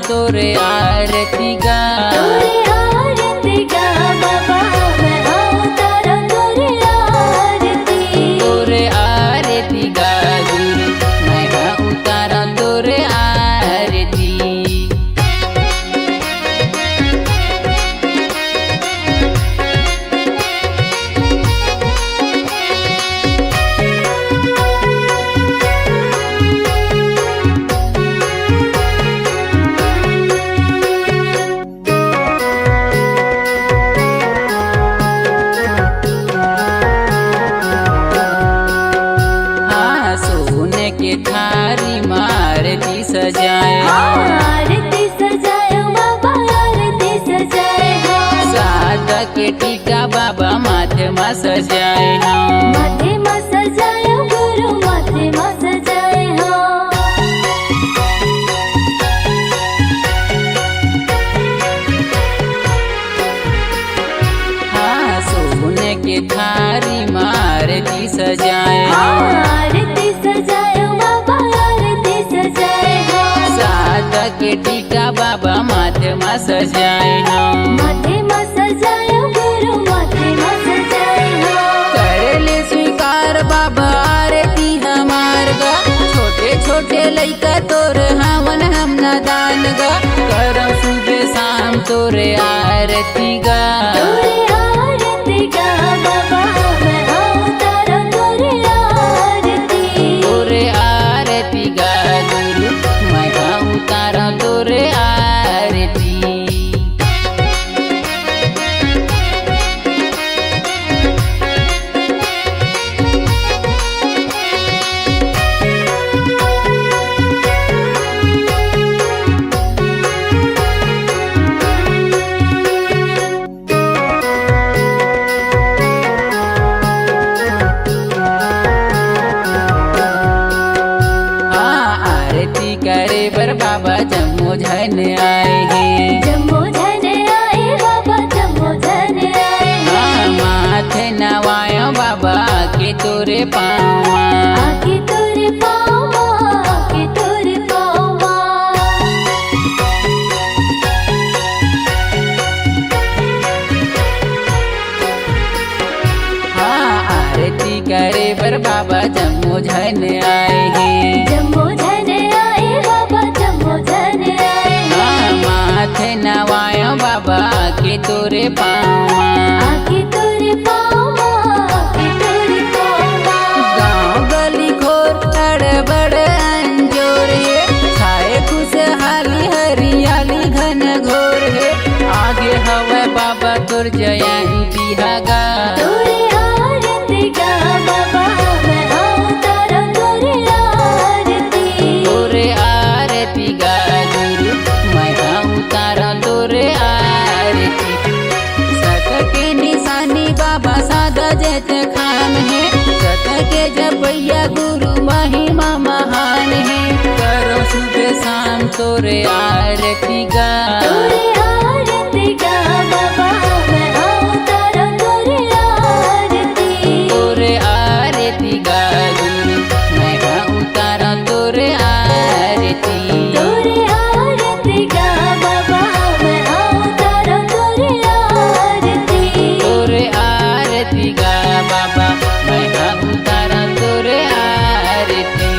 तोरे आरती गा बाबा मैं अवतारा तोरे आरती। तोरे आरती गा गुरु मैं उतारा तोरे आरती। सोने के थारी मारती सजाए आरती सजाए बाबा आरती सजाए सादा के टीका बाबा माथे मा सजाए माथे मा सजाए गुरु माथे मा सजाए सोने के थारी मारती सजाए आरती सजाए बाबा आरती सजाए सादा के टीका बाबा माथे मा सजाए माथे मा सजाए गुरु माथे मा सजाए कर ले स्वीकार बाबा आरती हमार गा छोटे छोटे लइका तोर हवन हम न दान गा करम सुबह शाम तोरे आरती गा तोरे आरती गा बाबा मैं अवतारा तोरे आरती। तोरे आरती गा गुरु मैं उतारा तोरे आरती। आरती करे बर बाबा जम्मू झन आए हैं जम्मू झन आए बाबा जम्मू झन आए माथे नवायो बाबा के तोरे पाँव आके तोरे पाँव आके तोरे पाँव आरती करे बर बाबा जम्मू झन आए हैं जम्मू झन आए बाबा जम्मू झन आए माथे नवायो बाबा के तोरे पाँव आके तोरे पाँव आके तोरे पाँव गाँव गली खोर बड़ अंजोर है छाए खुशहाली हरियाली घन घोर है आगे हवा बाबा तोर जयंती हगा तोरे आरती गा बाबा मैं अवतारा तोरे आरती। तोरे आरती गा गुरु मैं उतारा तोरे आरती। सत के निशानी बाबा सादा जैत खान है सत के जपैया गुरु महिमा महान है करो सुबह शाम तोरे आरती गा तोरे आरती गा बाबा मैं अवतारा तोरे आरती। तोरे आरती गा गुरु मैं उतारा तोरे आरती। तोरे आरती गा बाबा मैं अवतारा तोरे आरती। तोरे आरती गा बाबा मैं उतारा तोरे आरती।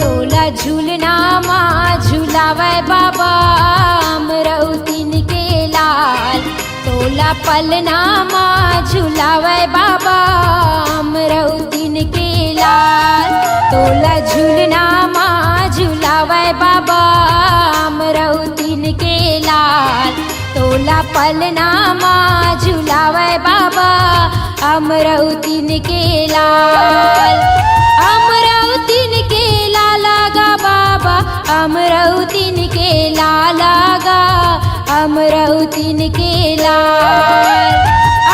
तोला झूलना माँ झूलावे बाबा अमरौतीन के लाल तोला पलना माँ झूलावे बाबा अमरौतीन के लाल तोला झूलना माँ झूलावे बाबा अमरौतीन के लाल तोला पलनामा झुलावे बाबा अमरौतीन के लाल। अमरौतीन के लाला गा बाबा अमरौतीन के लाला गा अमरौतीन के लाल।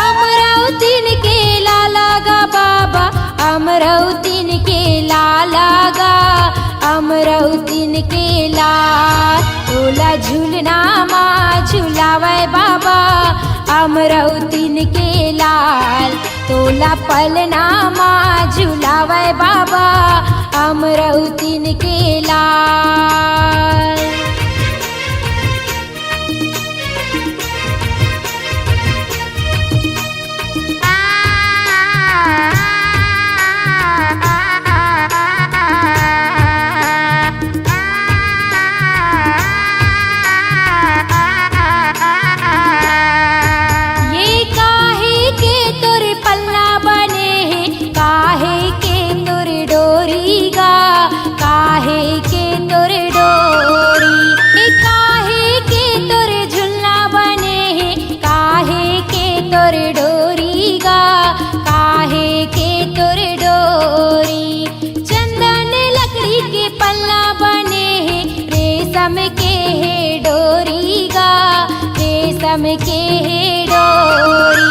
अमरौतीन के लाला गा बाबा अमरौतीन के लाला गा अमरौतीन के लाल। तोला झूलना माँ झुलावे बाबा अमरौतीन के लाल। तोला पलना माँ झुलावे बाबा अमरौतीन के लाल। रेशम के है डोरी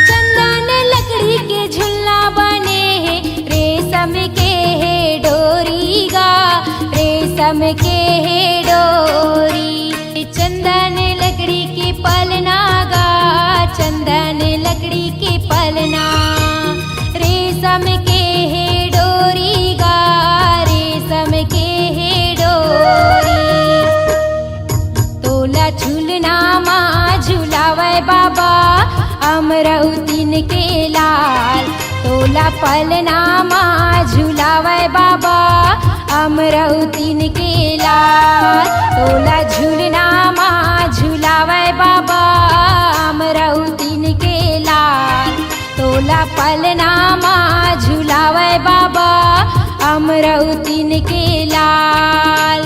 चंदन लकड़ी के झुलना बने हैं। रेशम के है डोरी गा रेशम के है डोरी। चंदन लकड़ी के पलना गा चंदन लकड़ी के पलना। रेशम के है डोरी गा रेशम के है डोरी। तोला झूलना माँ झुलावे बाबा अमरौतीन के लाल। तोला पलना माँ झुलावे बाबा अमरौतीन के लाल। तोला झूलना माँ झुलावे बाबा अमरौतीन के लाल। तोला पलना माँ झुलावे बाबा अमरौतीन के लाल।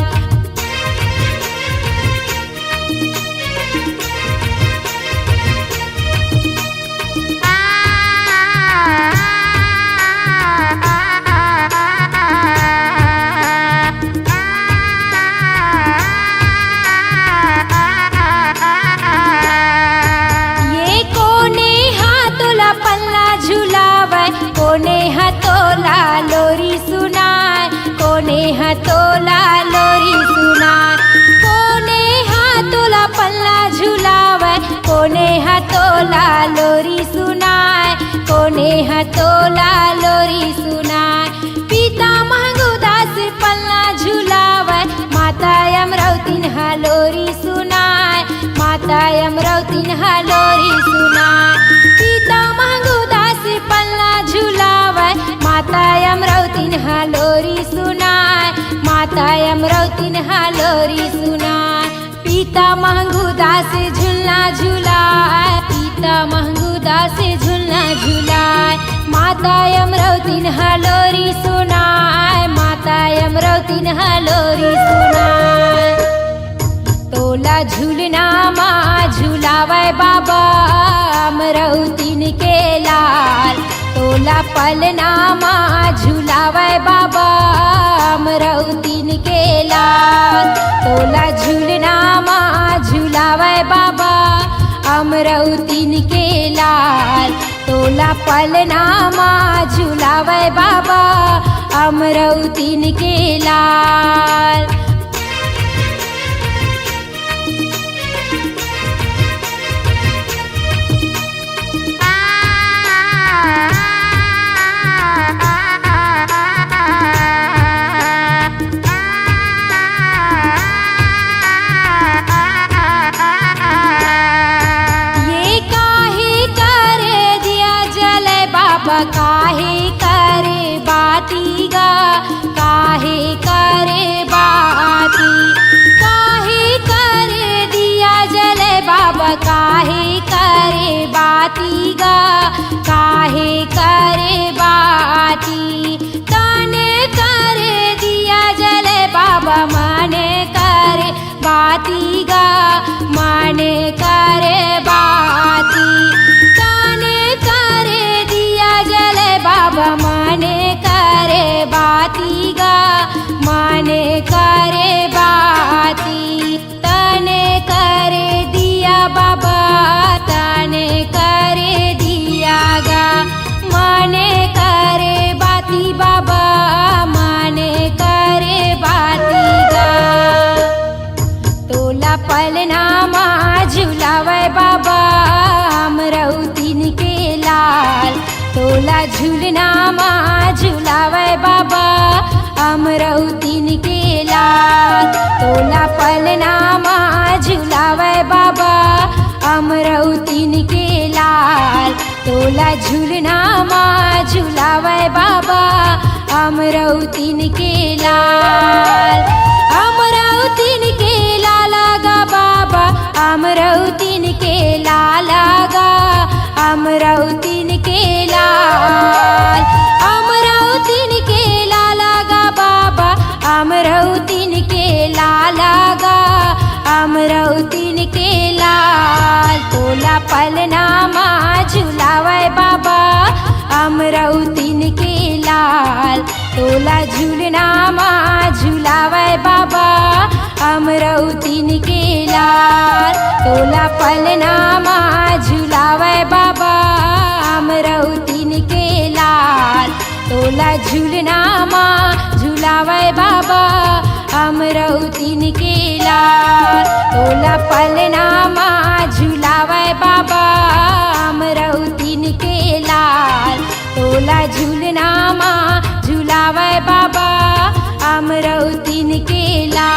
कोने हतोला लोरी सुनाए कोने हतोला लोरी सुनाए। कोने हाथोला पल्ला झुलावे कोने हतोला लोरी सुनाए कोने हतोला लोरी सुनाए। पिता महंगुदास पल्ला झुलावे माता अमरौतीन लोरी सुनाए माता अमरौतीन लोरी सुनाए। पिता महंगुदास पल्ला झुलावे माता अमरौतीन लोरी सुनाए माता अमरौतीन लोरी सुनाए। पिता महंगुदास झुलना झुलाए पिता महंगुदास झुलना झुलाए। माता अमरौतीन लोरी सुनाए माता अमरौतीन लोरी सुनाए। तोला झूलना माँ झुलावे बाबा अमरौतीन के लाल। तोला पलना माँ झुलावे बाबा अमरौतीन के लाल। तोला झूलना माँ झुलावे बाबा अमरौतीन के लाल। तोला पलना माँ झुलावे बाबा अमरौतीन के लाल। काहे करे बाती गा काहे करे बा झूलना माँ झूलावे बाबा अमरौतीन के लाल तोला पलना माँ झूलावे बाबा अमरौतीन के लाल तोला झूलना माँ झूलावे बाबा अमरौतीन के लाल अमरौतीन के लाला गा बाबा अमरौतीन के लाला गा अमरौतीन के लाल अमरौतीन के लाला गा बाबा अमरौतीन के लाला गा अमरौतीन के लाल तोला पलना माँ झूलावे बाबा अमरौतीन के लाल तोला झूलना माँ झूलावे बाबा अमरौतीन के लाल तोला पलना माँ झूलावे बाबा अमरौतीन के लाल तोला झूलना माँ झूलावे बाबा अमरौतीन के लाल तोला पलना माँ झूलावे बाबा अमरौतीन के लाल तोला झूलना माँ झूलावे बाबा अमरौतीन के लाल।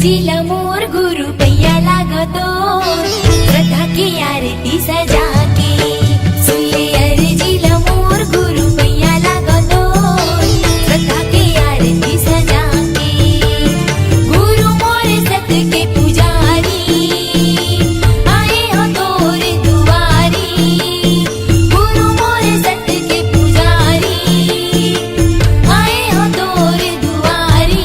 अर्जीला मोर गुरु पैया लागतो श्रद्धा की आरती सजा के सुले अर्जीला मोर गुरु पैया लागतो श्रद्धा की आरती सजा के गुरु मोर सत के पुजारी आए हो तोर दुआरी गुरु मोर सत के पुजारी आए हो तोर दुआरी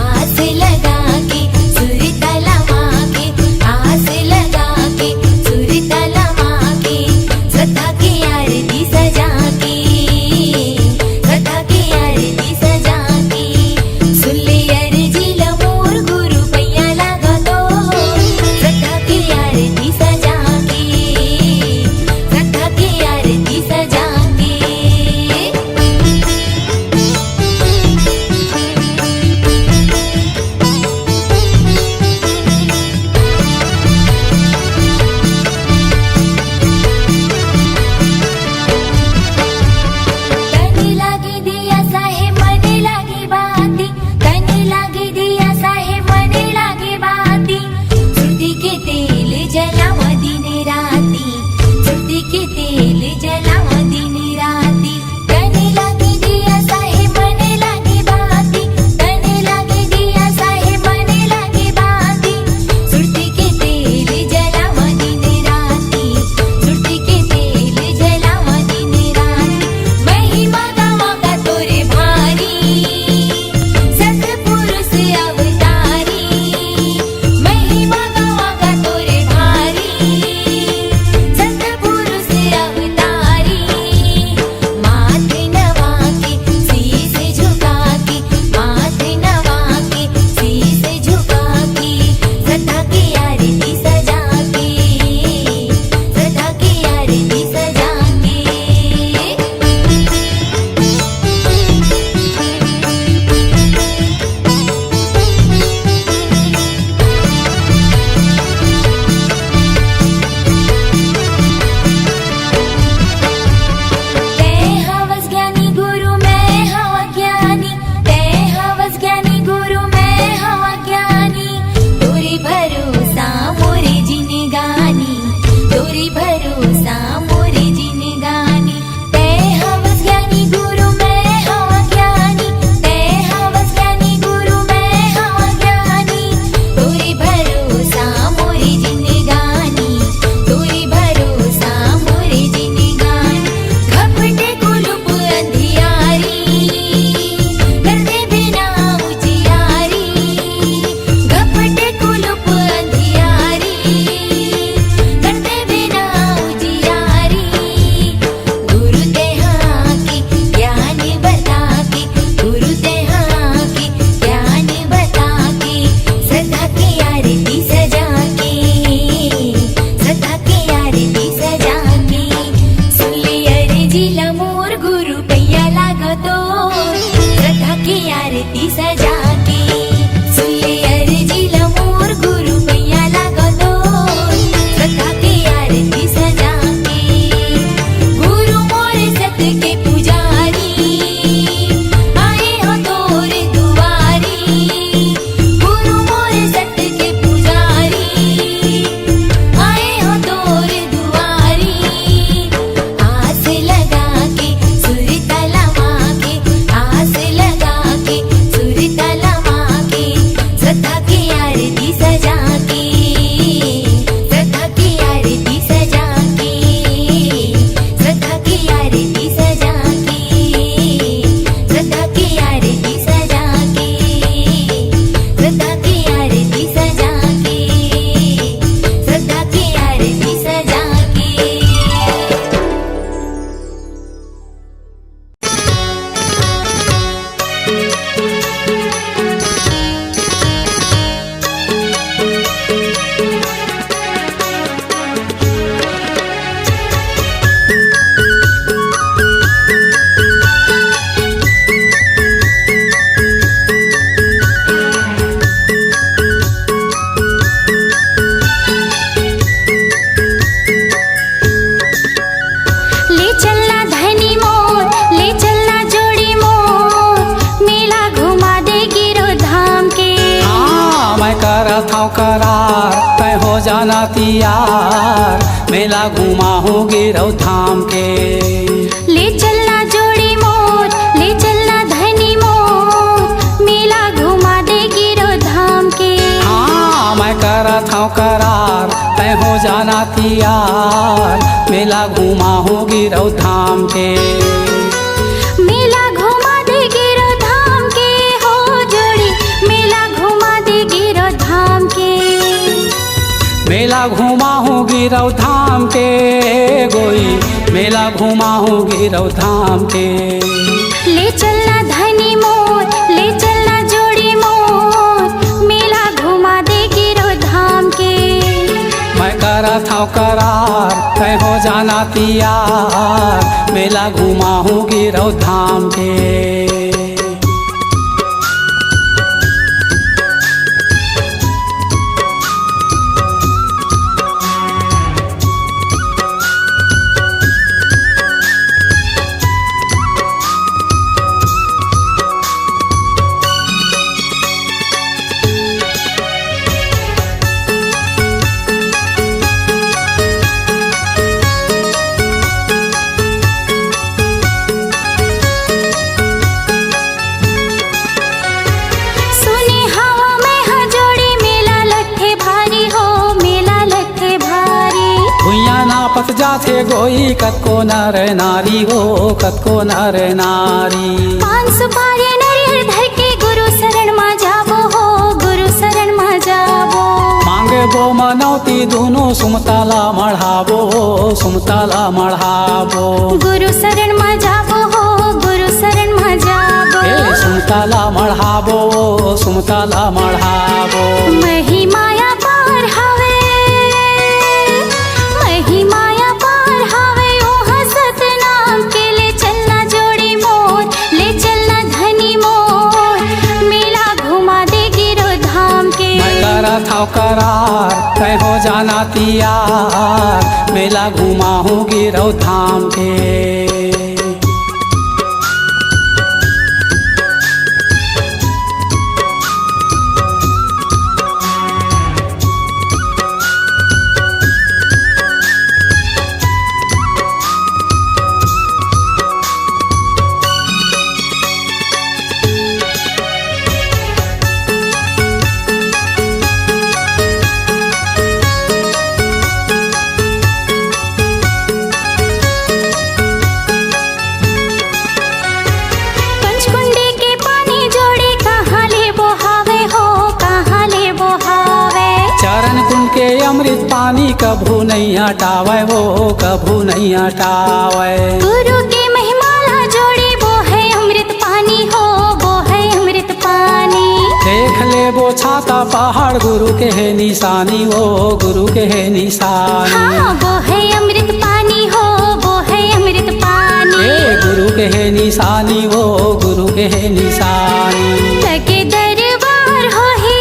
आस लगा के सुर तलवा के आस लगा के सुर तलवा के श्रद्धा की आरती सजा के श्रद्धा की आरती सजा के सुले अर्जीला मोर गुरु पैया लागतो श्रद्धा की आरती सजा के श्रद्धा की आरती सजा के तने लागी दिया साहे मने लागी बाती तने लागी दिया साहे मने लागी बाती श्रुति के तेल जलावा दिन राती श्रुति के तेल जलावा दिन राती तने लागी दिया साहे मने लागी बाती तने लागी दिया साहे मने लागी बाती श्रुति के तेल जलावा दिन राती श्रुति के तेल जलावा दिन राती महिमा गावा का तोरे भारी सतपुरुष अवतारी महिमा गावा का तोरे भारी सतपुरुष अवतारी माथे नवा के शीश झुका के माथे नवा के शीश झुका के श्रद्धा की आरती सजा के श्रद्धा की आरती सजा के तै हवस ज्ञानी गुरु मैं हवा ज्ञानी तै हवस ज्ञानी गुरु मैं हवा ज्ञानी तोरी भरोसा मोरे जिनगानी तोरी भरोसा मोरे जिनगानी तै हवस ज्ञानी गुरु मैं हवा ज्ञानी तै हवस ज्ञानी गुरु मैं हवा ज्ञानी तोरी भरोसा मोरे जिनगानी तोरी भरोसा मोरे जिनगानी घपटे कुलुप अंधियारी करते बिना उजियारी घपटे कुलुप अंधियारी करते बिना उजियारी गुरु तेहा के ज्ञान बता के गुरु तेहा के ज्ञान बता के श्रद्धा की आरती सजा के श्रद्धा की आरती सजा के सुले अर्जीला मोर गुरु पैया लागतो श्रद्धा की आरती सजा के सुले अर्जीला मोर गुरु पैया लागतो श्रद्धा की आरती सजा के गुरु मोर सत के पुजारी आए हो तोर दुआरी गुरु मोर सत के पुजारी आए हो तोर दुआरी आस लगा के सुर तलवा के आस लगा के सुर तलवा करार तय हो जाना तैयार, मेला घुमाऊंगी रौ धाम के। ले चलना जोड़ी मोर, ले चलना धनी मोर, मेला घुमा देगी रो धाम के। हाँ मैं करत हूँ करार तय हो जाना तैयार, मेला घुमाऊंगी रौ धाम के। मेला घुमा देगी रो धाम के हो जोड़ी, मेला घुमा देगी रो धाम के। मेला घुमाऊंगी रौ धाम के गोई, मेला घुमाऊंगी रौ धाम के। ले चलना धनी मोर, ले चलना जोड़ी मोर, मेला घुमा देगी रो धाम के। मैं करत हूँ करार तय हो जाना तैयार, मेला घुमाऊंगी रौ धाम के। सुनी हवा में हजोड़ी, मेला लट्ठे भारी हो, मेला लट्ठे भारी। भुइया नापत जाथे गोई, कतको नर नारी हो, कतको नर नारी। पान सुपारी नरियर धर के गुरु शरण मा जाबो हो, गुरु शरण मा जाबो। मांगे बो मनौती दोनों सुमताला मढ़ाबो, सुमताला मढ़ाबो। गुरु शरण मा जाबो हो, गुरु शरण मा जाबो। ए सुमताला मढ़ाबो, सुमताला मढ़ाबो। मही माया पार हवे, मही माया पार हवे, ओहा सतनाम के। ले चलना जोड़ी मोर, ले चलना धनी मोर, मेला घुमा देगी रो धाम के। मैं करत हूँ करार तय हो जाना तैयार, मेला घुमाऊंगी रौ धाम के। पंचकुंडी के पानी जोड़ी, कहाँ ले बोहावे हो, कहाँ ले बोहावे। चरण कुंड के अमृत पानी कभू नहीं हटावे वो, कभू नहीं हटावे। गुरु के महिमाला जोड़ी, वो है अमृत पानी हो, वो है अमृत पानी। देख ले वो छाता पहाड़, गुरु के है निशानी वो, गुरु के है निशानी। हाँ वो है अमृत पानी हो, वो है अमृत पानी। ए गुरु के है निशानी वो, गुरु के है निशानी। लगे दरबार हो ही,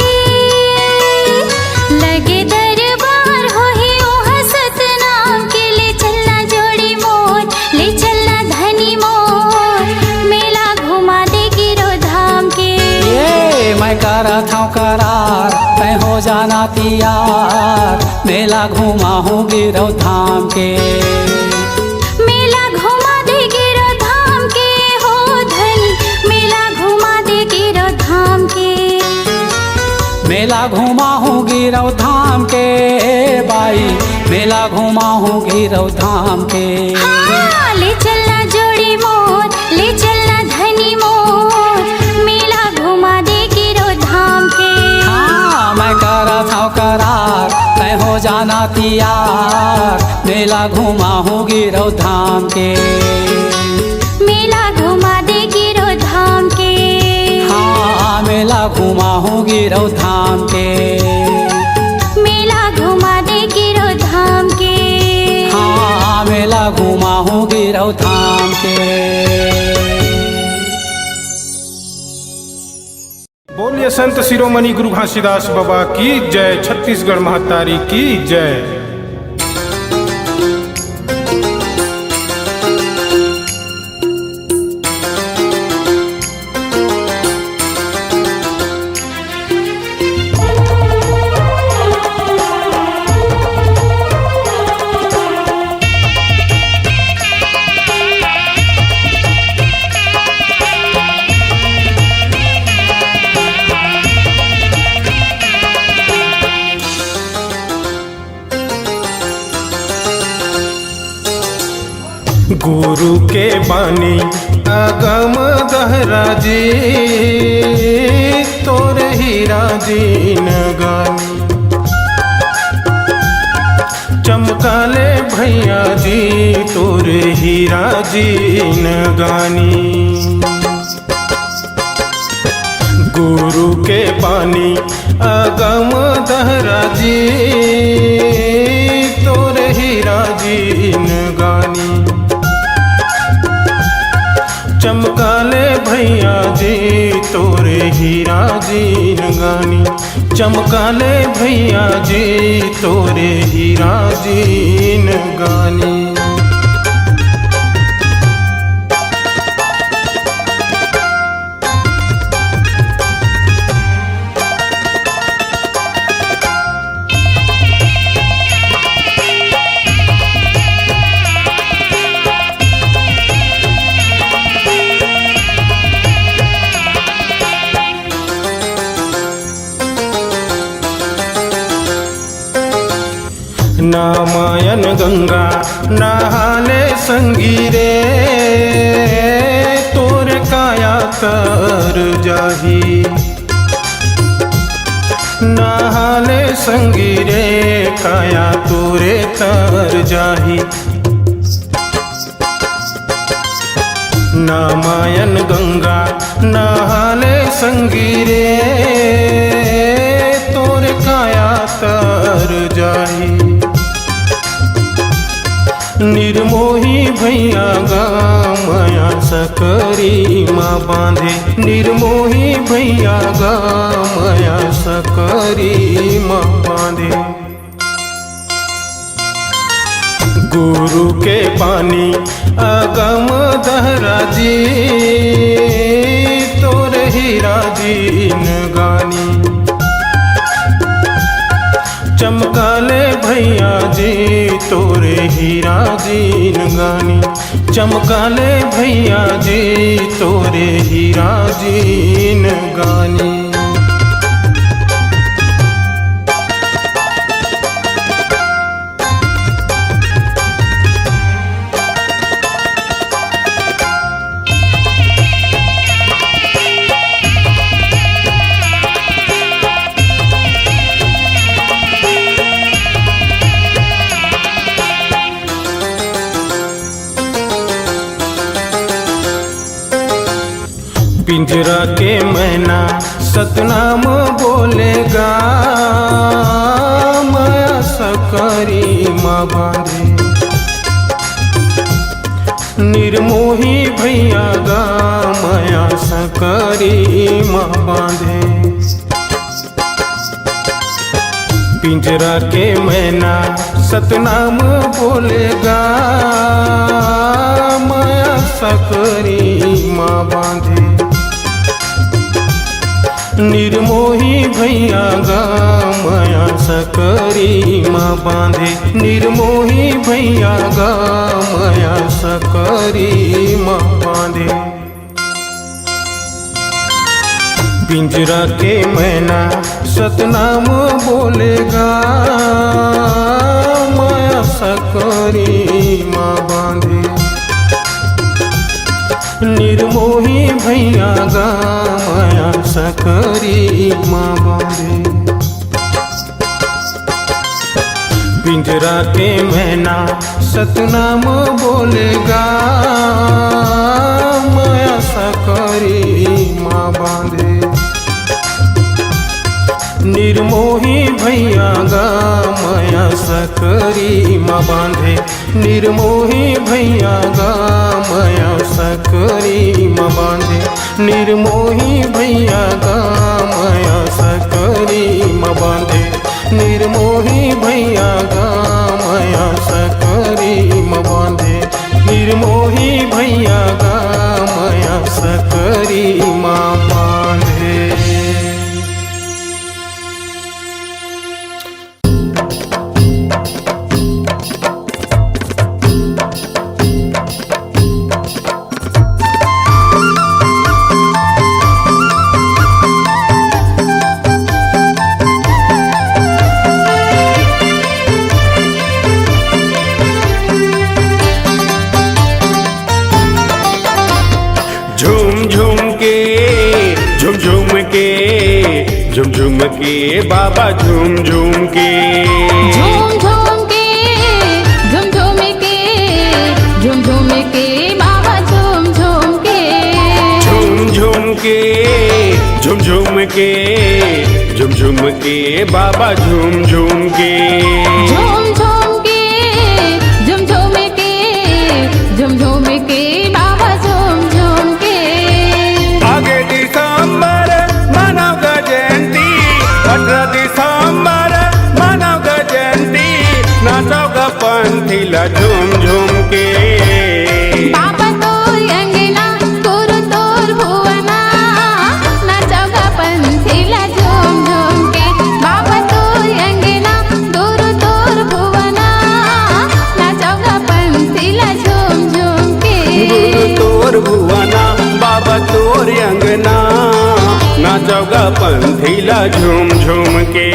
लगे दरबार हो ही, ओहा सतनाम के। ले चलना जोड़ी मोर, ले चलना धनी मोर, मेला घुमा देगी रो धाम के। ये मैं करत हूँ करार तय हो जाना तैयार, मेला घुमाऊंगी रौ धाम के। मेला घुमा देगी रो धाम के हो धनी, मेला घुमा देगी रो धाम के। मेला घुमाऊंगी रौ धाम के बाई, मेला घुमाऊंगी रौ धाम के। हाँ, ले चलना जोड़ी मोर, ले चलना धनी मोर, मेला घुमा देगी रो धाम के। हाँ मैं करत हूँ करार तय हो जाना तैयार, मेला घुमाऊंगी रौ धाम के। मेला घुमा देगी रो धाम के। हाँ मेला घुमाऊंगी रौ धाम के। मेला घुमा देगी रो धाम के। हाँ मेला घुमाऊंगी रौ धाम के। बोलिए संत शिरोमणि गुरु घासीदास बाबा की जय, छत्तीसगढ़ महतारी की जय। गुरु के बानी अगम दहरा जी तोर हीरा जी नगानी चमकाले भैया जी तोर हीरा जी नगानी गुरु के बानी अगम दहरा जी तोर हीरा जी नगानी चमकाले भैया जी तोरे हीरा जी नगानी चमकाले भैया जी तोरे हीरा जी नगानी नामायन गंगा नहाले संगीरे तोर काया तर जाही नहाले संगीरे काया तोरे तर जाही नामायन गंगा नहाले संगीरे तोर काया तर जाही निर्मोही भैया गा माया सकरी माँ बांधे निर्मोही भैया गा माया सकरी माँ बांधे गुरु के पानी अगम दहरा जी तोर हीरा जी नगानी चमकाले भैया जी तोरे हीरा जी नगानी चमकाले भैया जी तोरे हीरा जी नगानी पिंजरा के मैना सतनाम बोलेगा माया सकरी माँ बांधे निर्मोही भैया गा माया सकरी माँ बांधे पिंजरा के मैना सतनाम बोलेगा माया सकरी माँ बांधे निर्मोही भैया गा माया सकरी माँ बांधे निर्मोही भैया गा माया सकरी माँ बांधे पिंजरा के मैना सतनाम बोलेगा माया सकरी माँ बांधे निर्मोही भैया गा माया सकरी माँ बांधे पिंजरा के मैना सतनाम बोलेगा माया सकरी माँ बांधे निर्मोही भैया गा माया सकरी माँ बांधे निर्मोही भैया गा माया सकरी माँ बांधे निर्मोही भैया गा माया सकरी माँ बांधे निर्मोही भैया गा माया सकरी माँ बांधे निर्मोही भैया गा माया सकरी माँ बांधे। के झुम झुम के झुम झुम के बाबा झूम झूम के झूम झूम के झूम झूम के झूम झूम के बाबा झूम झूम के झूम झूम के झुम झुम के झुम झुम के बाबा झूम झूम के झूम झूम के झूम झूम के झूम झूम के बाबा झूम झूम के आगे दिसंबर मानव जयंती 18 दिसंबर मानव जयंती नाचोग पंथीला झूम झूम के बाबा तोर अंगना गुरु तोर भुवना नाचोगा पंथीला झूम झूम के बाबा तोर अंगना गुरु तोर भुवना नाचोगा पंथीला झूम झूम के गुरु तोर भुवना बाबा तोर अंगना नाचोगा पंथीला झूम झूम के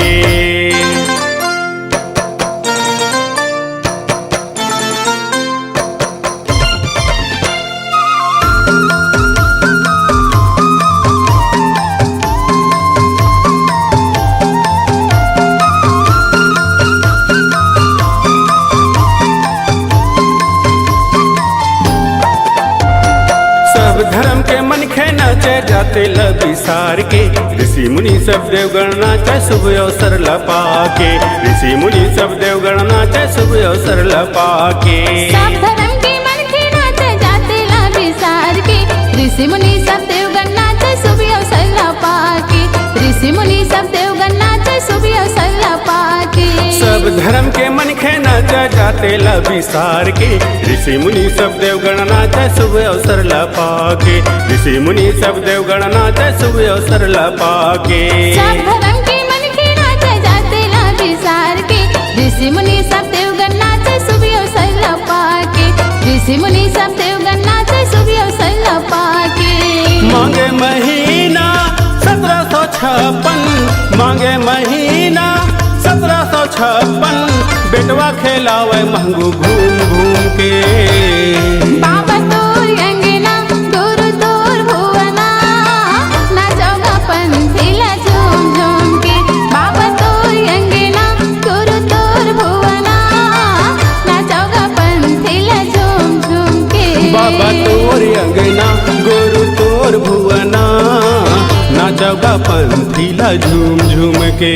सब धर्म के मन खे नाचे जाते लबिसार के ऋषि मुनि सब देवगण नाचे शुभ अवसर लपा के ऋषि मुनि सब देवगण नाचे शुभ अवसर लपा के सब धर्म के मन के नाचे जाते ला विसार के ऋषि मुनि सब देवगण नाचे शुभ अवसर लपा के ऋषि मुनि सब देवगण नाचे शुभ अवसर लपा के सब धर्म के मन खे नाचे जाते लबिसार के ऋषि मुनि सब देवगण नाचे शुभ अवसर लपा के ऋषि मुनि सब देवगण नाचे शुभ अवसर लपा के सब धर्म के मन के नाचे जाते ला विसार के ऋषि मुनि सब देवगण नाचे शुभ अवसर लपा के ऋषि मुनि सब देवगण नाचे शुभ अवसर लपा के मांगे महीना 1756 मांगे महीना 1756 बेटवा खेलावे महंगू घूम घूम के बाबा तोर अंगना गुरु तोर भुवना नाचोगा पंथीला झूम झूम के बाबा तोर अंगना गुरु तोर भुवना नाचोगा पंथीला झूम झूम के बाबा तोर अंगना गुरु तोर भुवना नाचोगा पंथीला झूम झूम के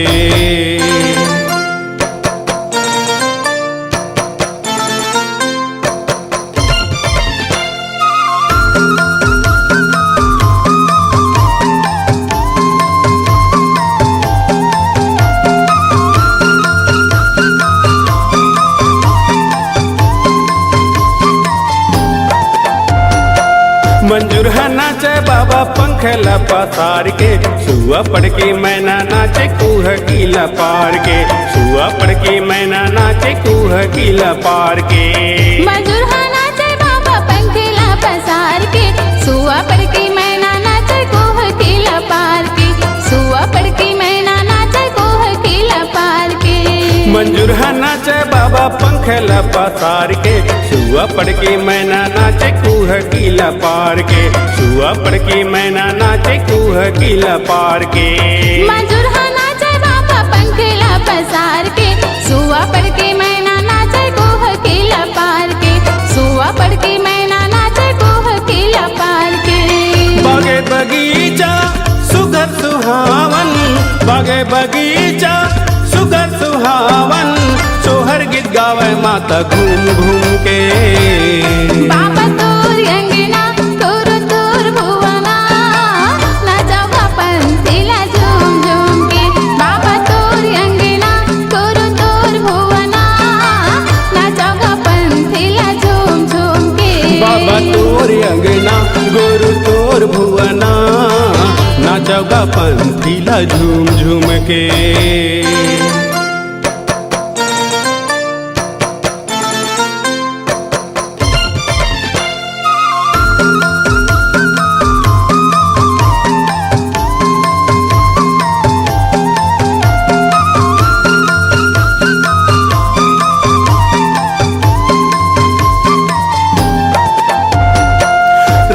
मंजूर है नाचे बाबा पंखला पसार के सुआ पड़ के मैना नाचे कुह कीला पार के सुआ पड़ के मैना नाचे कुह कीला पार के मजूर हा नाचे बाबा पंखीला पसार के सुआ पड़ के मैना नाचे कोह कीला पार के सुआ पड़ के मैना नाचे कोह कीला पार के मंजूर है नाचे बाबा पंखला पसार के सुआ पड़ के मैना नाचे कुह कीला पार के सुआ पड़ के मैना नाचे कुह कीला पार के मजूर हा नाचे बाबा पंखीला पसार के सुआ पड़ के मैना नाचे कोह कीला पार के सुआ पड़ के मैना नाचे कोह कीला पार के बागे बगीचा सुघर सुहावन बागे बगीचा सुघर सुहावन सोहर गीत गावे माता घूम घूम के बाबा तोर अंगना गुरु तोर भुवना नाचोगा पंथीला झूम झूम के बाबा तोर अंगना गुरु तोर भुवना नाचोगा पंथीला झूम झूम के बाबा तोर अंगना गुरु तोर भुवना नाचोगा पंथीला झूम झूम के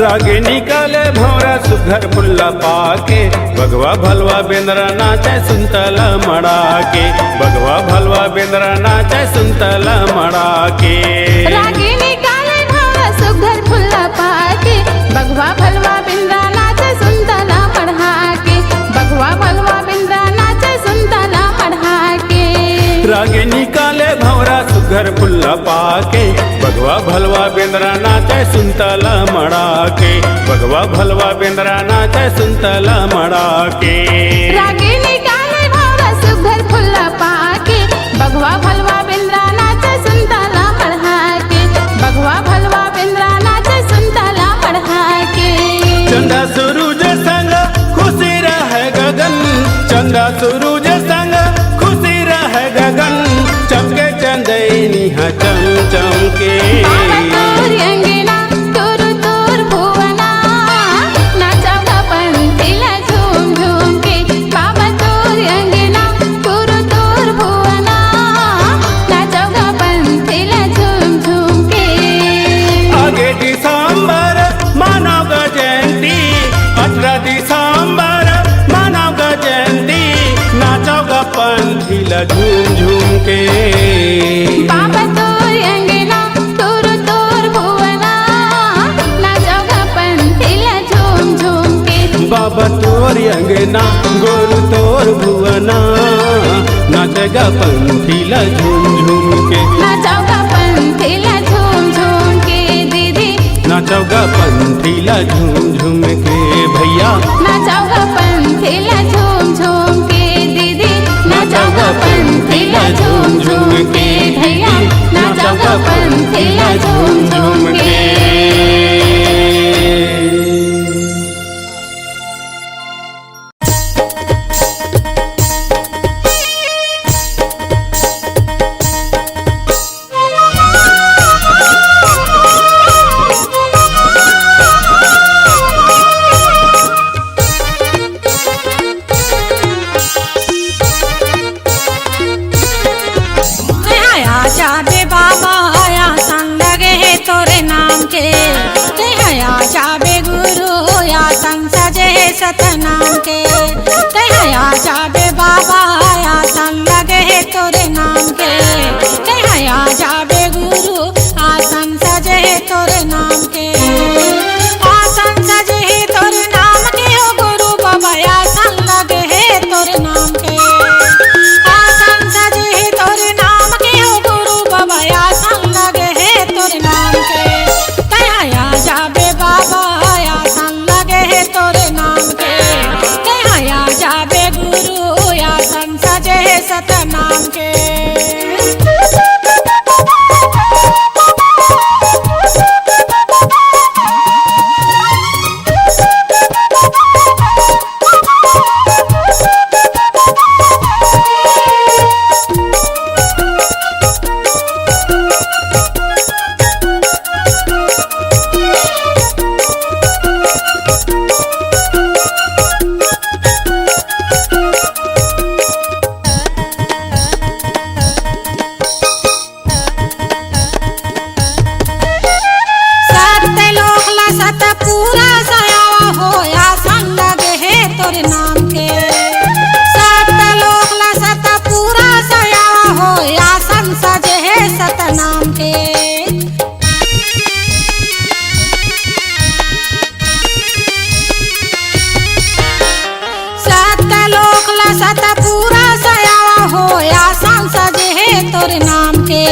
रागे निकाले भौरा सुघर पुल्ला पाके बगवा भलवा बेंद्रा नाचे सुनतला मड़ा के बगवा भलवा बेंद्रा नाचे सुनतला मड़ा के रागे निकाले भावा सुघर फुल्ला पाके बगवा भलवा बिंद्रा नाचे सुनतला मढ़ा के बगवा भलवा बिंद्रा नाचे सुनतला मढ़ा के रागे निकाले भौरा सुघर पुल्ला पाके बगवा भलवा बेंद्रा नाचे सुनतला मड़ा के बगवा भलवा बेंद्रा नाचे सुनतला मड़ा के रागे निकाले भावा सुघर फुल्ला पाके बगवा भलवा बिंद्रा नाचे सुनतला मढ़ा के बगवा भलवा बिंद्रा नाचे सुनतला मढ़ा के चंदा सूरज संग खुशी रहे गगन चंदा सूरज संग खुशी रहे गगन चमके चंदैनी चम चमके तोर अंगना तोर तोर भुवना नाचगा पंथिला झूम झूम के बाबा तोर अंगना तोर तोर भुवना नाचगा पंथिला झूम झूम के आगे दिसंबर मानव जयंती 18 दिसंबर मानव जयंती नाचोगा पंथिला झूम झूम के बाबा तोर अंगना तोर तोर भुवना नाचगा पंथिला झूम झूम के बाबा तोर अंगना गोरु तोर भुवना नाचगा पंथिला झूम झूम के नाचगा पंथिला झूम झूम के दीदी नाचगा पंथिला झूम झूम के भैया नाचगा पंथिला झूम झूम के दीदी नाचगा पंथिला झूम झूम के भैया नाचगा पंथिला झूम झूम के जाबे बाबा आया संग लगे तोरे नाम के हया जाबे गुरु या संग सजे सतनाम के हया जाबे बाबा आया संग लगे तोरे नाम के हया जाबे गुरु आसन सजे तोरे नाम के आसन सजे तोरे नाम के हो गुरु बाबा आसन लगे तोरे नाम के आसन सजे तोरे नाम के हो गुरु बाबा आसन लगे तोरे नाम के कया जाबे बाबा आसन लगे तोरे नाम के कया जाबे गुरु आसन सजे सतनाम के पूरा सयावा होया संग लगे तोरे नाम के सत लोक ला सत पूरा सयावा होया संग सजे सतनाम के सत लोक ला सत पूरा सयावा होया संग सजे तोरे नाम के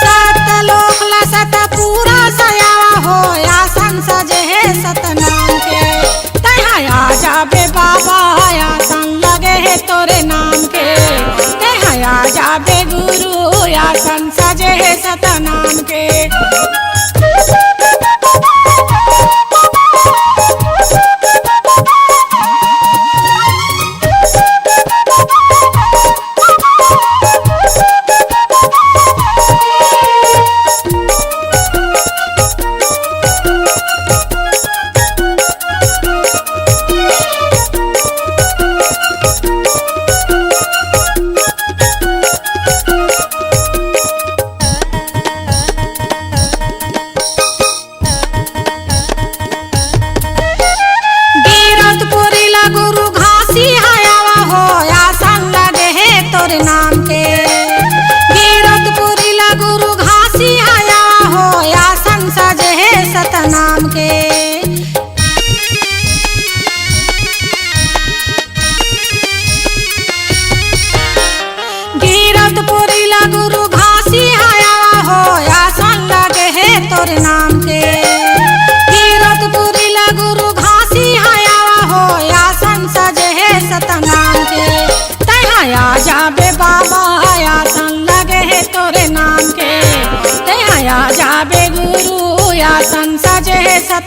सत लोक ला सत पूरा सयावा होया संग सजे सतनाम के तया जाबे बाबा आया संग लगे तोरे नाम के तया जाबे गुरु या संग सजे सतनाम के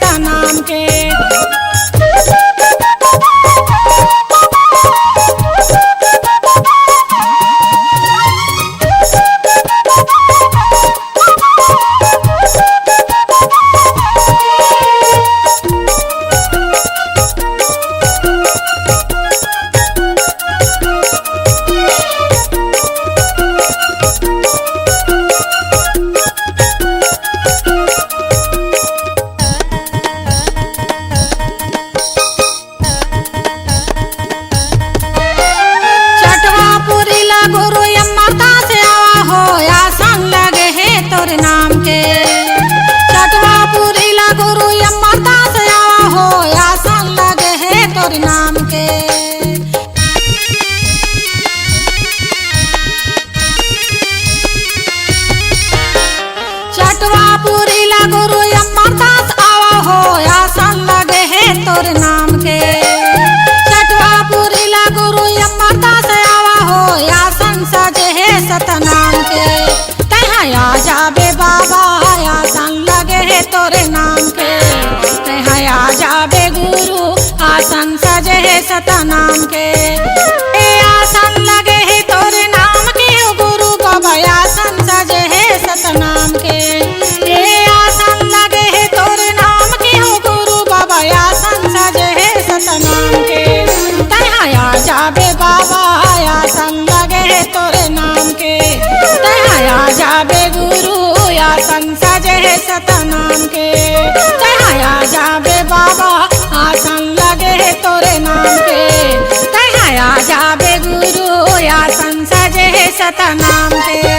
सतनाम के। चटवा पुरीला गुरु यम्मा का से आवा हो या संग लगे है तोरे नाम के। चटवा पुरीला गुरु यम्मा का से आवा हो या संग लगे है तोरे नाम के। चटवा पुरीला गुरु यम्मा का से आवा हो या संग लगे है तोरे नाम के। चटवा पुरीला गुरु यम्मा का से आवा हो या संग सजे है सतनाम के। तहाँ आ जाबे बाबा या संग लगे है तोरे नाम के। तहाँ आ जाबे गुरु आसन सजे है सतनाम के। ए आसन लगे है तोरे नाम के ओ गुरु बाबा आसन सजे है सतनाम के। ए आसन लगे है तोरे नाम के ओ गुरु बाबा आसन सजे है सतनाम के। तहाँ आ जाबे बाबा आसन लगे है तोरे नाम के। तहाँ आ जाबे गुरु आसन सजे है सतनाम के। तहाँ आ जाबे बाबा आसन लगे है तोरे नाम के। तहाँ आ जाबे गुरु आसन सजे है सतनाम के।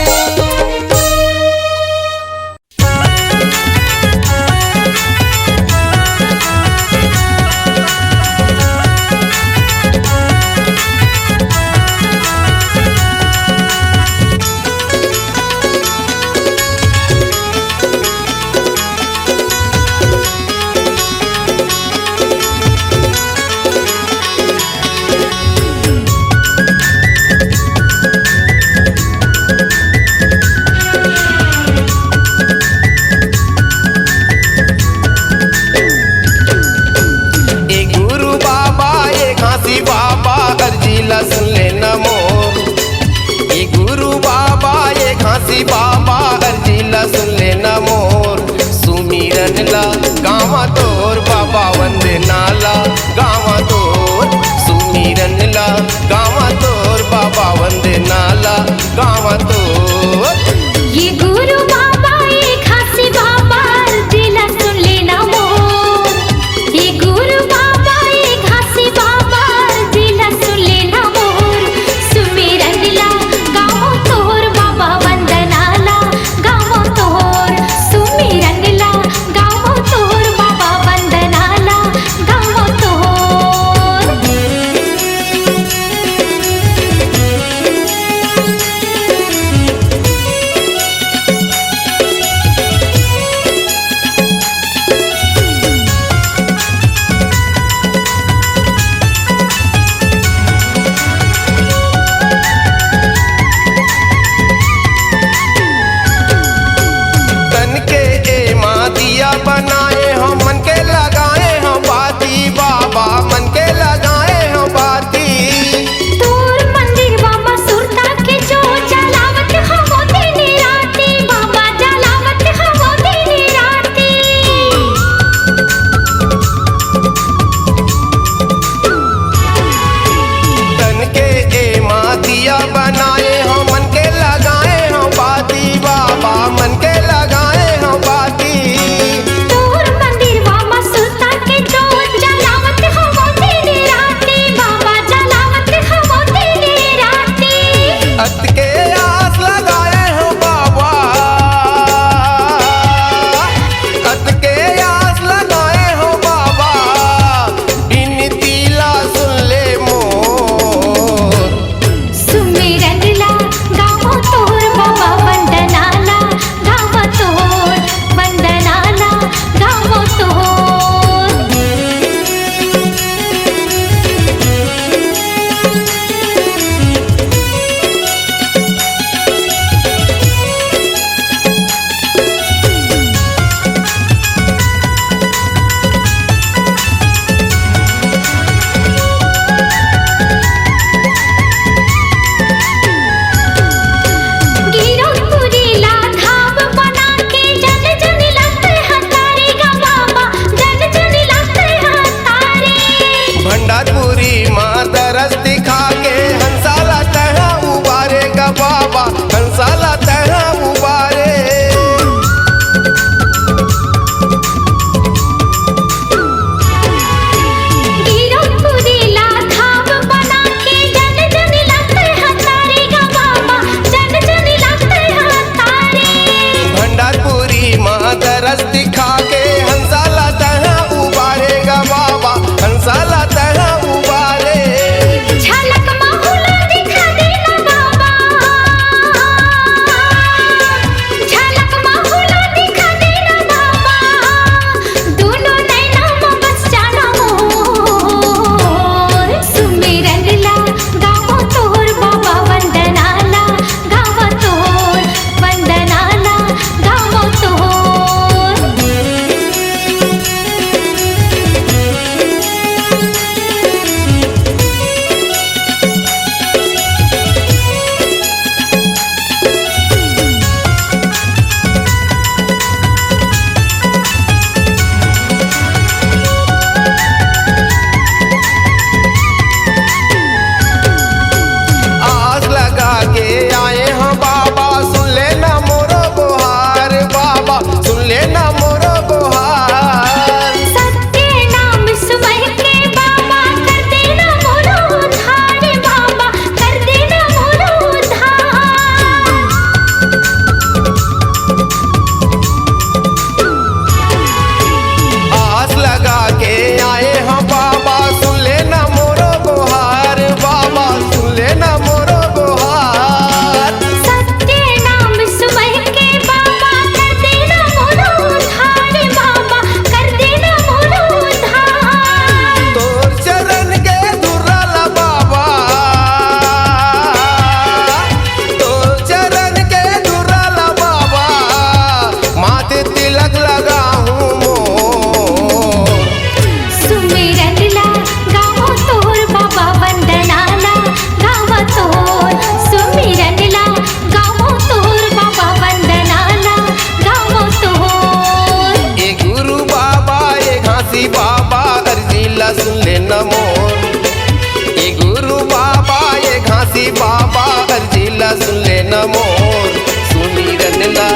घासी बाबा अर्जीला सुन ले न मोर। ये गुरु बाबा ये घासी बाबा अर्जीला सुन ले न मोर। सुमिरन ला